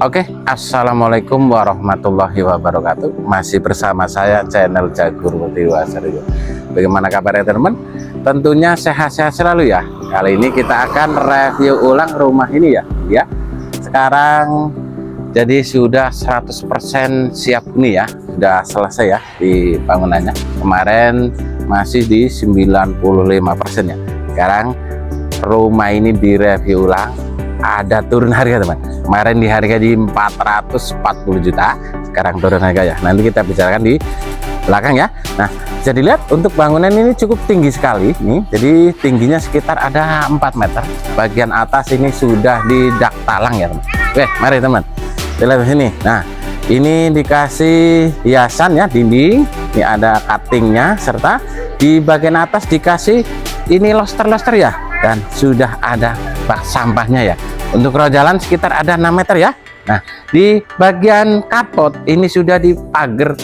Oke, assalamualaikum warahmatullahi wabarakatuh. Masih bersama saya channel Jagur Multiwasaryo. Bagaimana kabarnya teman-teman? Tentunya sehat-sehat selalu ya. Kali ini kita akan review ulang rumah ini ya. Sekarang jadi sudah 100% siap nih ya. Sudah selesai ya di bangunannya. Kemarin masih di 95% ya. Sekarang rumah ini direview ulang. Ada turun harga teman. Kemarin di harga di 440 juta, sekarang turun harga ya. Nanti kita bicarakan di belakang ya. Nah, bisa dilihat untuk bangunan ini cukup tinggi sekali nih. Jadi tingginya sekitar ada 4 meter. Bagian atas ini sudah di dak talang ya teman. Oke, mari teman, kita lihat sini. Nah, ini dikasih hiasan ya, dinding. Ini ada cuttingnya, serta di bagian atas dikasih ini loster-loster ya. Dan sudah ada bak sampahnya ya. Untuk roda jalan sekitar ada 6 meter ya. Nah, di bagian kapot ini sudah dipagar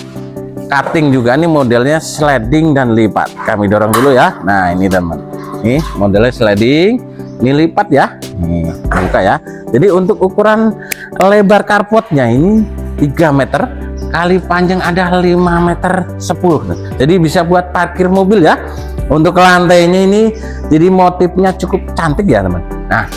cutting juga. Ini modelnya sliding dan lipat. Kami dorong dulu ya. Nah, ini teman. Nih modelnya sliding, ini lipat ya. Nih, buka ya. Jadi untuk ukuran lebar karpotnya ini 3 meter kali panjang ada 5 meter 10. Jadi bisa buat parkir mobil ya. Untuk lantainya ini jadi motifnya cukup cantik ya teman. Nah,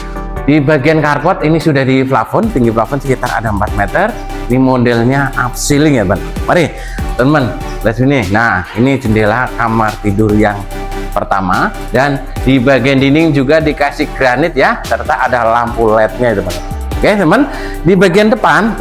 di bagian karpot ini sudah di plafon, tinggi plafon sekitar ada 4 meter. Ini modelnya upceiling ya teman. Mari teman, lihat sini. Nah, ini jendela kamar tidur yang pertama, dan di bagian dinding juga dikasih granit ya, serta ada lampu LED-nya teman. Oke teman, di bagian depan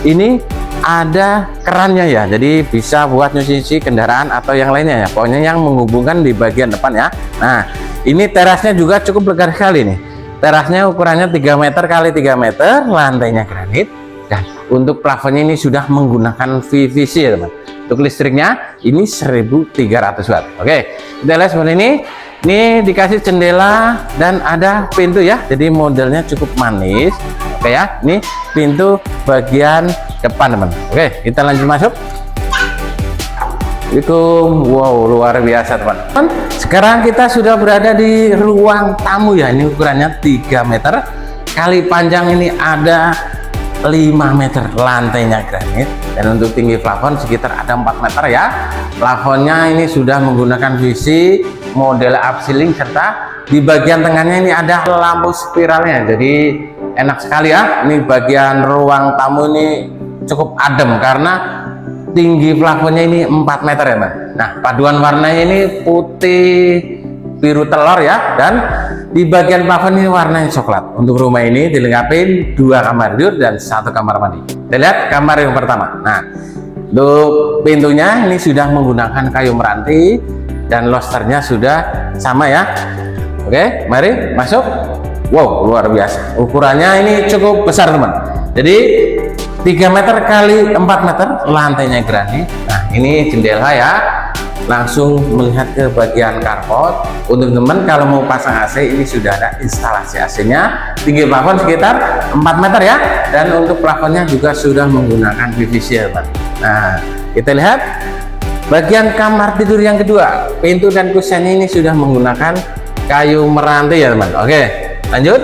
ini ada kerannya ya, jadi bisa buat nyuci kendaraan atau yang lainnya ya, pokoknya yang menghubungkan di bagian depan ya. Nah, ini terasnya juga cukup lebar sekali nih. Terasnya ukurannya 3 meter kali 3 meter, lantainya granit, dan untuk plafonnya ini sudah menggunakan PVC ya teman. Untuk listriknya ini 1300 watt. Oke, kita lihat seperti ini. Ini dikasih jendela dan ada pintu ya, jadi modelnya cukup manis. Oke ya, ini pintu bagian depan teman. Oke, kita lanjut masuk. Wow, luar biasa teman. Sekarang kita sudah berada di ruang tamu ya. Ini ukurannya 3 meter kali panjang ini ada 5 meter, lantainya granit, dan untuk tinggi plafon sekitar ada 4 meter ya. Plafonnya ini sudah menggunakan PVC model upceiling, serta di bagian tengahnya ini ada lampu spiralnya, jadi enak sekali ya. Ini bagian ruang tamu ini cukup adem karena tinggi plafonnya ini 4 meter ya Mas. Nah, paduan warnanya ini putih biru telur ya, dan di bagian plafon ini warnanya coklat. Untuk rumah ini dilengkapi 2 kamar tidur dan 1 kamar mandi. Kita lihat kamar yang pertama. Nah, untuk pintunya ini sudah menggunakan kayu meranti dan losternya sudah sama ya. Oke, mari masuk. Wow, luar biasa. Ukurannya ini cukup besar teman. Jadi 3 meter kali 4 meter, lantainya granit. Nah, ini jendela ya. Langsung melihat ke bagian karpot. Untuk teman kalau mau pasang AC ini sudah ada instalasi AC-nya. Tinggi plafon sekitar 4 meter ya, dan untuk plafonnya juga sudah menggunakan PVC ya teman. Nah, kita lihat bagian kamar tidur yang kedua. Pintu dan kusennya ini sudah menggunakan kayu meranti ya teman. Oke, lanjut.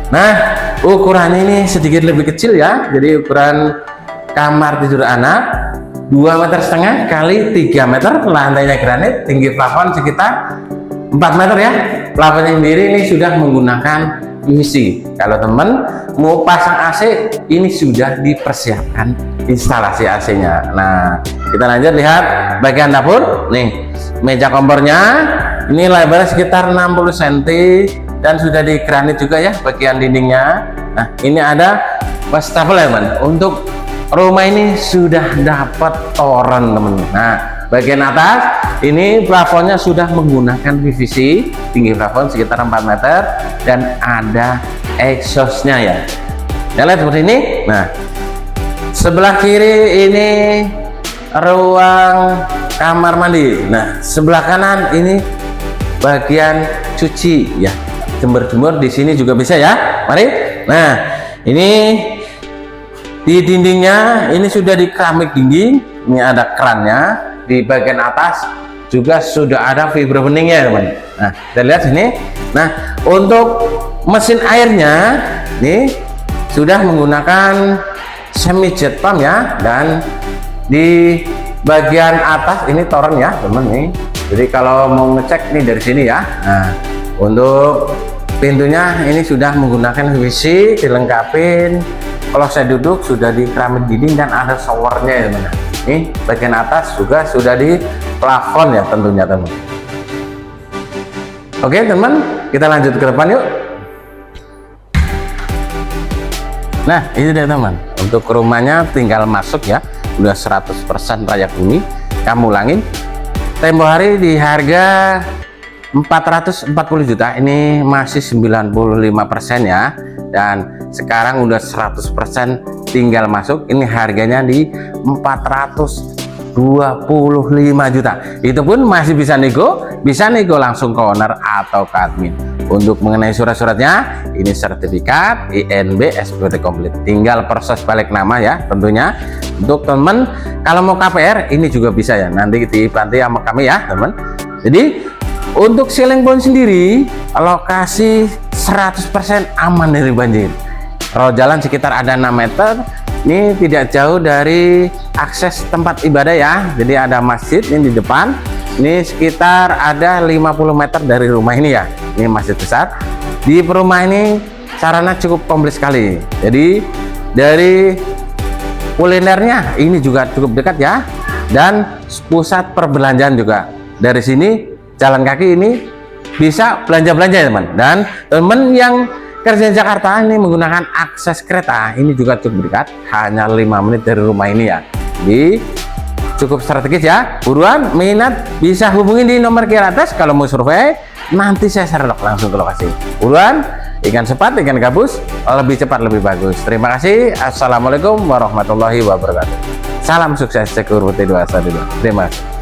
Nah, ukurannya ini sedikit lebih kecil ya. Jadi ukuran kamar tidur anak 2,5 meter kali 3 meter, lantainya granit, tinggi plafon sekitar 4 meter ya. Plafonnya sendiri ini sudah menggunakan PVC. Kalau teman mau pasang AC ini sudah dipersiapkan instalasi AC-nya. Nah, kita lanjut lihat bagian dapur. Nih, meja kompornya ini lebarnya sekitar 60 cm dan sudah di granit juga ya bagian dindingnya. Nah, ini ada wastafel ya teman. Untuk rumah ini sudah dapat toren teman. Nah, bagian atas ini plafonnya sudah menggunakan PVC, tinggi plafon sekitar 4 meter, dan ada exhaustnya ya. Kita lihat seperti ini. Nah, sebelah kiri ini ruang kamar mandi. Nah, sebelah kanan ini bagian cuci ya. Jemur-jemur di sini juga bisa ya. Mari. Nah, ini di dindingnya ini sudah di keramik dinding. Ini ada kerannya. Di bagian atas juga sudah ada fiber beningnya teman. Nah, kita lihat sini. Nah, untuk mesin airnya nih sudah menggunakan semi jet pump ya, dan di bagian atas ini toren ya teman nih. Jadi kalau mau ngecek nih dari sini ya. Nah, untuk pintunya ini sudah menggunakan WC, dilengkapin. Kalau saya duduk sudah di keramik dinding dan ada showernya ya teman. Nih bagian atas juga sudah di plafon ya tentunya teman. Oke teman, kita lanjut ke depan yuk. Nah ini dia teman, untuk rumahnya tinggal masuk ya, udah 100% layak huni. Kamu ulangin, tempo hari di harga 440 juta, ini masih 95% ya, dan sekarang udah 100% tinggal masuk. Ini harganya di 425 juta, itu pun masih bisa nego langsung ke owner atau ke admin. Untuk mengenai surat-suratnya, ini sertifikat INB SPT komplit, tinggal proses balik nama ya tentunya. Untuk teman kalau mau KPR ini juga bisa ya, nanti dibantu sama kami ya teman. Jadi untuk Sileng Bond sendiri lokasi 100% aman dari banjir. Kalau jalan sekitar ada 6 meter, ini tidak jauh dari akses tempat ibadah ya. Jadi ada masjid ini di depan, ini sekitar ada 50 meter dari rumah ini ya. Ini masjid besar. Di perumahan ini sarana cukup komplit sekali. Jadi dari kulinernya ini juga cukup dekat ya, dan pusat perbelanjaan juga. Dari sini jalan kaki ini bisa belanja-belanja ya teman. Dan teman yang kerja di Jakarta ini menggunakan akses kereta, ini juga cukup dekat, hanya 5 menit dari rumah ini ya. Di cukup strategis ya. Buruan minat bisa hubungi di nomor kiri atas. Kalau mau survei nanti saya share langsung ke lokasi. Buruan, ikan sepat, ikan gabus, lebih cepat lebih bagus. Terima kasih. Assalamualaikum warahmatullahi wabarakatuh. Salam sukses Security 212. Terima kasih.